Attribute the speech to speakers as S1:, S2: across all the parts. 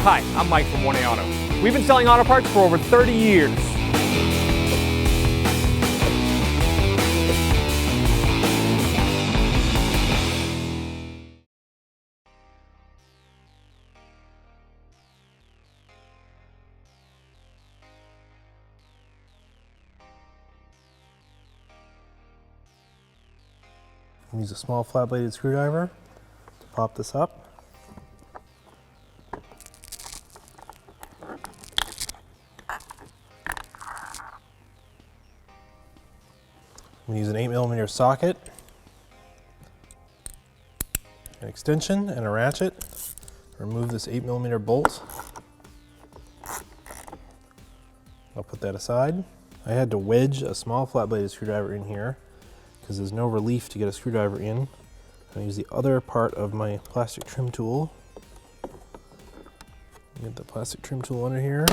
S1: Hi, I'm Mike from 1A Auto. We've been selling auto parts for over 30 years.
S2: Use a small flat-bladed screwdriver to pop this up. I'm going to use an 8mm socket, an extension, and a ratchet. Remove this 8mm bolt. I'll put that aside. I had to wedge a small flat-bladed screwdriver in here because there's no relief to get a screwdriver in. I use the other part of my plastic trim tool. Get the plastic trim tool under here.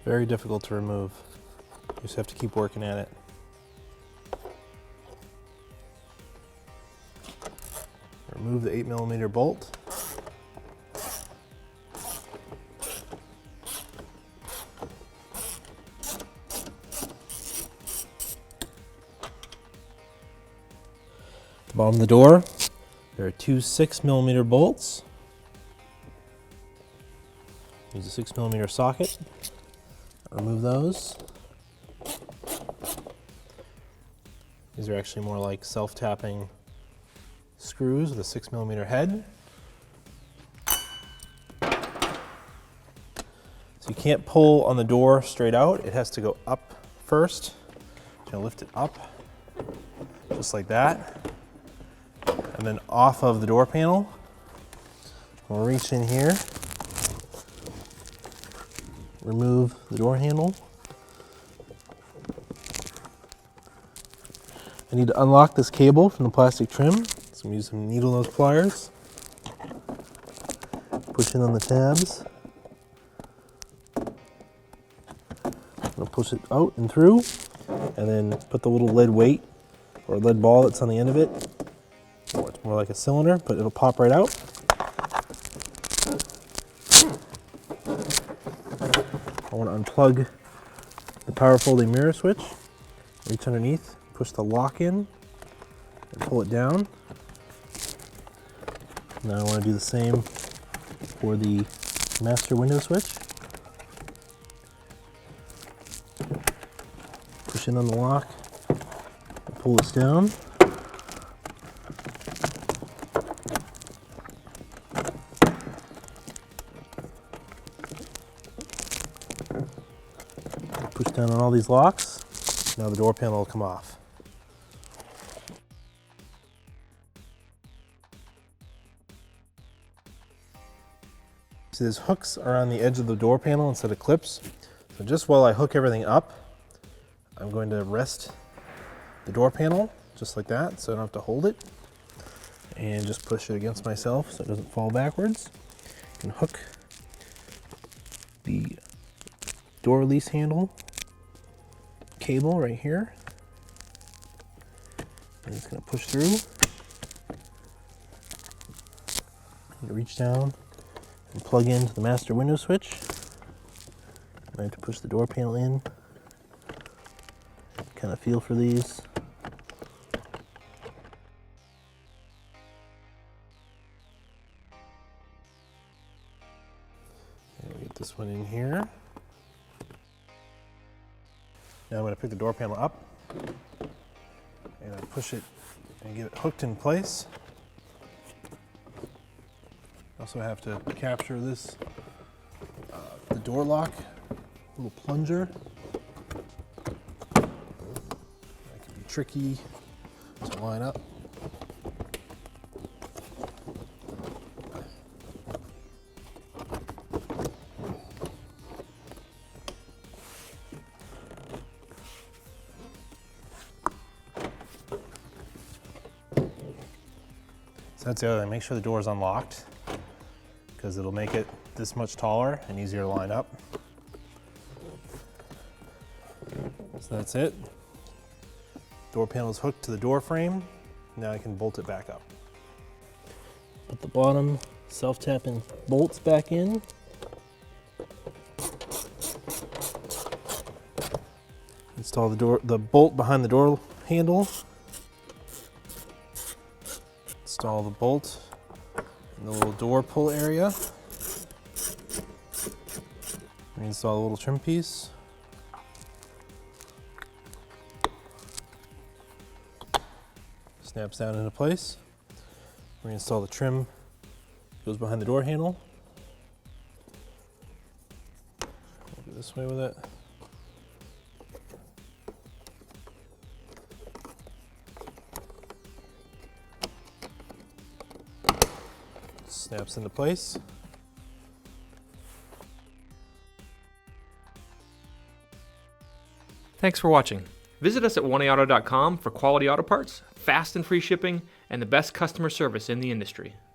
S2: Very difficult to remove. You just have to keep working at it. Remove the 8mm bolt. At the bottom of the door, there are two 6mm bolts. Use a 6mm socket. Remove those. These are actually more like self-tapping screws with a 6mm head. So you can't pull on the door straight out. It has to go up first. You're gonna lift it up, just like that. And then off of the door panel. We'll reach in here, remove the door handle. I need to unlock this cable from the plastic trim. So I'm using some needle nose pliers. Push in on the tabs. I'm gonna push it out and through, and then put the little lead weight or lead ball that's on the end of it. Oh, it's more like a cylinder, but it'll pop right out. I want to unplug the power folding mirror switch. Reach underneath, push the lock in, and pull it down. Now I want to do the same for the master window switch. Push in on the lock, pull this down. Push down on all these locks. Now the door panel will come off. So these hooks are on the edge of the door panel instead of clips. So just while I hook everything up, I'm going to rest the door panel just like that so I don't have to hold it. And just push it against myself so it doesn't fall backwards. And hook the door release handle cable right here. I'm just going to push through. And reach down and plug into the master window switch. I have to push the door panel in. Kind of feel for these. And we get this one in here. Now I'm going to pick the door panel up and I push it and get it hooked in place. Also have to capture this, the door lock, little plunger. That can be tricky to line up. So that's the other thing, make sure the door is unlocked, because it'll make it this much taller and easier to line up. So that's it. Door panel is hooked to the door frame. Now I can bolt it back up. Put the bottom self-tapping bolts back in. Install the bolt behind the door handle. Install the bolt in the little door pull area. Reinstall the little trim piece. Snaps down into place. Reinstall the trim, goes behind the door handle. Go this way with it. Snaps into place.
S1: Thanks for watching. Visit us at oneauto.com for quality auto parts, fast and free shipping, and the best customer service in the industry.